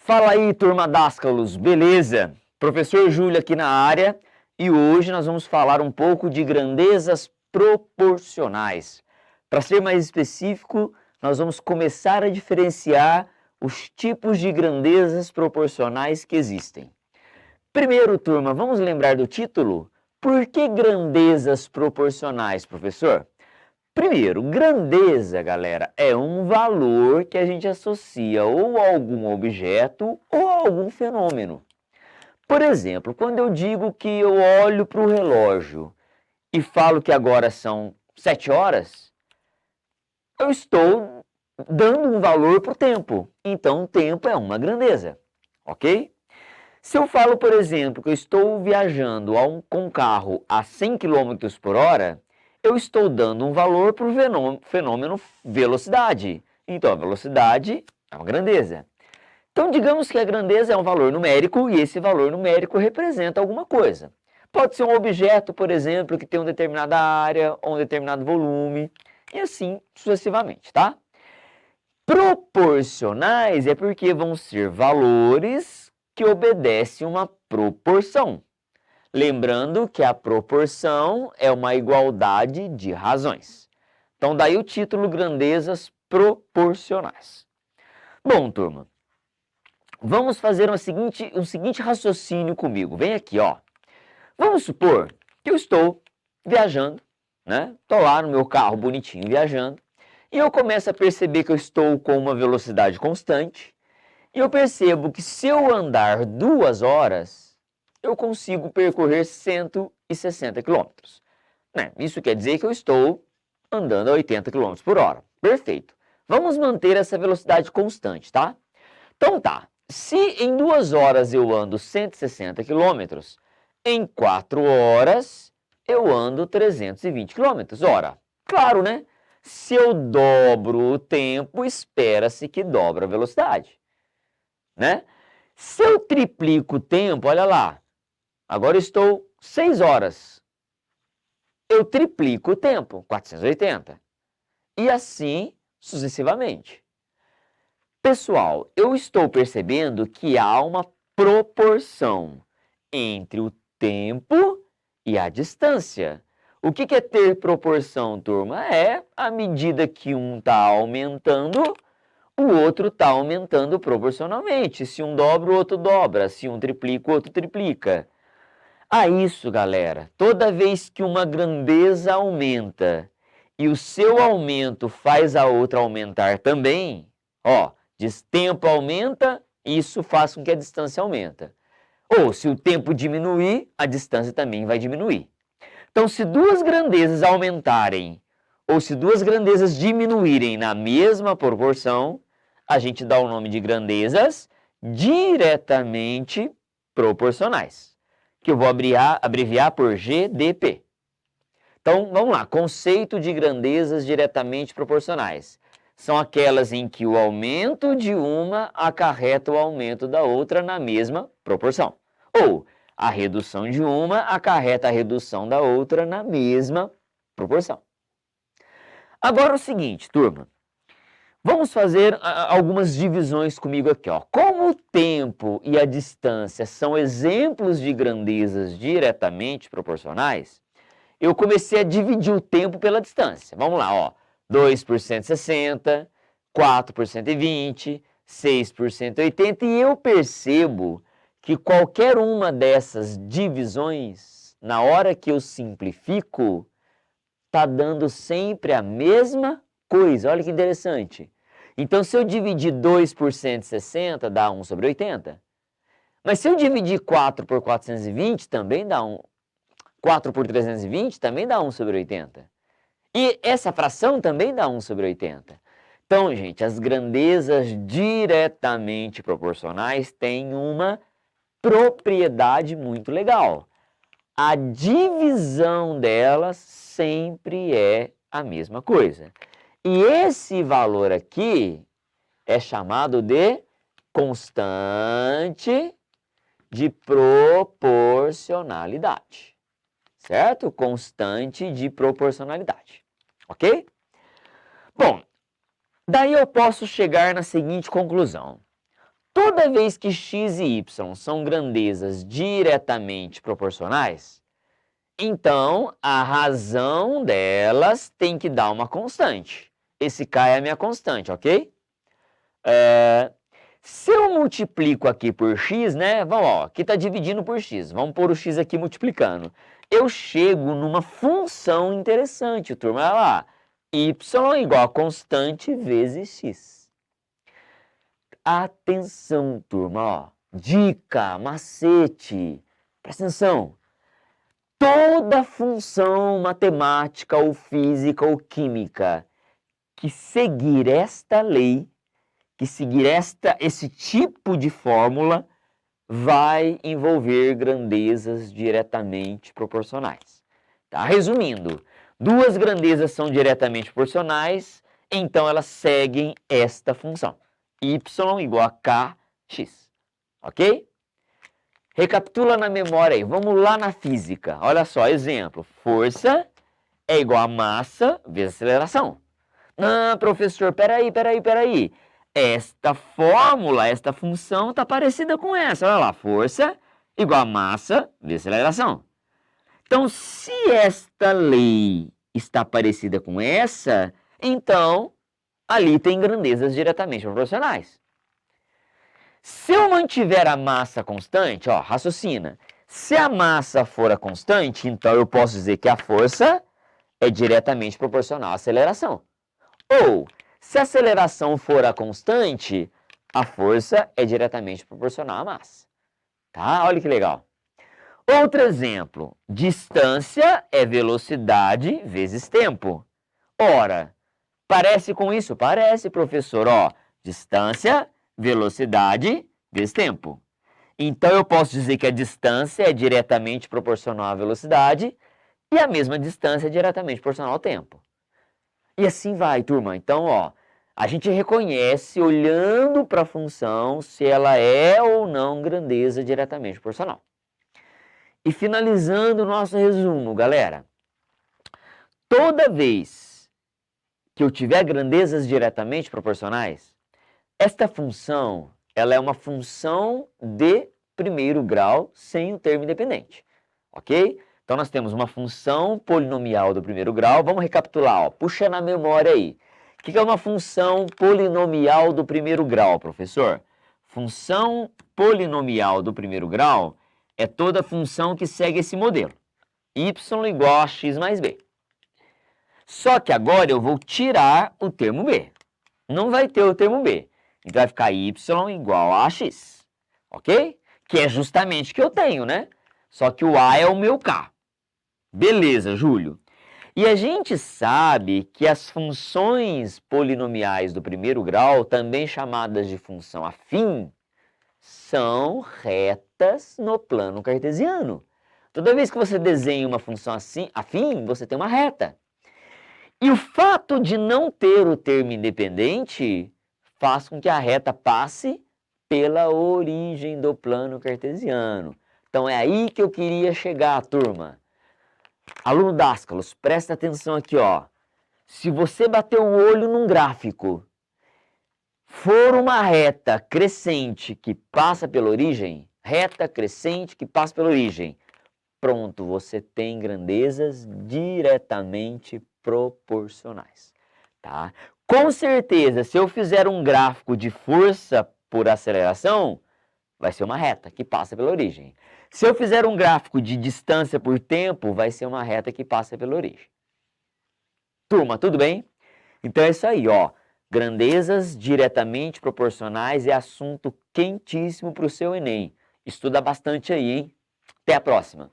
Fala aí, turma Dascalos, beleza? Professor Júlio aqui na área e hoje nós vamos falar um pouco de grandezas proporcionais. Para ser mais específico, nós vamos começar a diferenciar os tipos de grandezas proporcionais que existem. Primeiro, turma, vamos lembrar do título? Por que grandezas proporcionais, professor? Primeiro, grandeza, galera, é um valor que a gente associa ou a algum objeto ou a algum fenômeno. Por exemplo, quando eu digo que eu olho para o relógio e falo que agora são 7 horas, eu estou dando um valor para o tempo. Então, o tempo é uma grandeza, ok? Se eu falo, por exemplo, que eu estou viajando com um carro a 100 km por hora, eu estou dando um valor para o fenômeno velocidade. Então, a velocidade é uma grandeza. Então, digamos que a grandeza é um valor numérico e esse valor numérico representa alguma coisa. Pode ser um objeto, por exemplo, que tem uma determinada área ou um determinado volume, e assim sucessivamente, tá? Proporcionais é porque vão ser valores que obedecem uma proporção. Lembrando que a proporção é uma igualdade de razões. Então, daí o título grandezas proporcionais. Bom, turma, vamos fazer um seguinte raciocínio comigo. Vem aqui, ó. Vamos supor que eu estou viajando, né? Estou lá no meu carro bonitinho viajando, e eu começo a perceber que eu estou com uma velocidade constante, e eu percebo que se eu andar 2 horas, eu consigo percorrer 160 quilômetros. Né? Isso quer dizer que eu estou andando a 80 km por hora. Perfeito. Vamos manter essa velocidade constante, tá? Então tá, se em 2 horas eu ando 160 quilômetros, em 4 horas eu ando 320 quilômetros. Ora, claro, né? Se eu dobro o tempo, espera-se que dobra a velocidade, né? Se eu triplico o tempo, olha lá, agora eu estou 6 horas. Eu triplico o tempo, 480. E assim sucessivamente. Pessoal, eu estou percebendo que há uma proporção entre o tempo e a distância. O que é ter proporção, turma? É à medida que um está aumentando, o outro está aumentando proporcionalmente. Se um dobra, o outro dobra. Se um triplica, o outro triplica. A isso, galera, toda vez que uma grandeza aumenta e o seu aumento faz a outra aumentar também, ó, diz tempo aumenta, isso faz com que a distância aumenta. Ou se o tempo diminuir, a distância também vai diminuir. Então, se duas grandezas aumentarem ou se duas grandezas diminuírem na mesma proporção, a gente dá o nome de grandezas diretamente proporcionais, que eu vou abreviar por GDP. Então, vamos lá, conceito de grandezas diretamente proporcionais. São aquelas em que o aumento de uma acarreta o aumento da outra na mesma proporção. Ou a redução de uma acarreta a redução da outra na mesma proporção. Agora o seguinte, turma. Vamos fazer algumas divisões comigo aqui, ó. Como o tempo e a distância são exemplos de grandezas diretamente proporcionais, eu comecei a dividir o tempo pela distância. Vamos lá, ó. 2 por 160, 4 por 120, 6 por 180, e eu percebo que qualquer uma dessas divisões, na hora que eu simplifico, está dando sempre a mesma coisa. Olha que interessante. Então, se eu dividir 2 por 160, dá 1 sobre 80. Mas se eu dividir 4 por 420, também dá 4 por 320 também dá 1 sobre 80. E essa fração também dá 1 sobre 80. Então, gente, as grandezas diretamente proporcionais têm uma propriedade muito legal. A divisão delas sempre é a mesma coisa. E esse valor aqui é chamado de constante de proporcionalidade. Certo? Constante de proporcionalidade. Ok? Bom, daí eu posso chegar na seguinte conclusão. Toda vez que x e y são grandezas diretamente proporcionais, então a razão delas tem que dar uma constante. Esse k é a minha constante, ok? Se eu multiplico aqui por x, né? Vamos, ó, aqui está dividindo por x. Vamos pôr o x aqui multiplicando. Eu chego numa função interessante, turma. Olha lá. Y igual a constante vezes x. Atenção, turma, ó. Dica, macete. Presta atenção. Toda função matemática ou física ou química que seguir esta lei, que seguir esse tipo de fórmula, vai envolver grandezas diretamente proporcionais. Tá? Resumindo, duas grandezas são diretamente proporcionais, então elas seguem esta função. Y igual a kx, ok? Recapitula na memória aí, vamos lá na física. Olha só, exemplo, força é igual a massa vezes aceleração. Ah, professor, peraí. Esta fórmula, esta função está parecida com essa. Olha lá, força igual a massa vezes aceleração. Então, se esta lei está parecida com essa, então ali tem grandezas diretamente proporcionais. Se eu mantiver a massa constante, ó, raciocina. Se a massa for a constante, então eu posso dizer que a força é diretamente proporcional à aceleração. Ou, se a aceleração for a constante, a força é diretamente proporcional à massa. Tá? Olha que legal. Outro exemplo, distância é velocidade vezes tempo. Ora, parece com isso? Parece, professor. Ó, distância, velocidade vezes tempo. Então, eu posso dizer que a distância é diretamente proporcional à velocidade e a mesma distância é diretamente proporcional ao tempo. E assim vai, turma. Então, ó, a gente reconhece, olhando para a função, se ela é ou não grandeza diretamente proporcional. E finalizando o nosso resumo, galera. Toda vez que eu tiver grandezas diretamente proporcionais, esta função, ela é uma função de primeiro grau sem o termo independente, ok? Então, nós temos uma função polinomial do primeiro grau. Vamos recapitular, ó. Puxa na memória aí. O que é uma função polinomial do primeiro grau, professor? Função polinomial do primeiro grau é toda função que segue esse modelo. Y igual a x mais b. Só que agora eu vou tirar o termo b. Não vai ter o termo b. Então, vai ficar y igual a x. Ok? Que é justamente o que eu tenho, né? Só que o a é o meu k. Beleza, Júlio. E a gente sabe que as funções polinomiais do primeiro grau, também chamadas de função afim, são retas no plano cartesiano. Toda vez que você desenha uma função assim, afim, você tem uma reta. E o fato de não ter o termo independente faz com que a reta passe pela origem do plano cartesiano. Então é aí que eu queria chegar, turma. Aluno Dascalos, presta atenção aqui, ó. Se você bater o olho num gráfico, for uma reta crescente que passa pela origem, reta crescente que passa pela origem, pronto, você tem grandezas diretamente proporcionais, tá? Com certeza, se eu fizer um gráfico de força por aceleração, vai ser uma reta que passa pela origem. Se eu fizer um gráfico de distância por tempo, vai ser uma reta que passa pela origem. Turma, tudo bem? Então é isso aí, ó. Grandezas diretamente proporcionais é assunto quentíssimo para o seu Enem. Estuda bastante aí, hein? Até a próxima!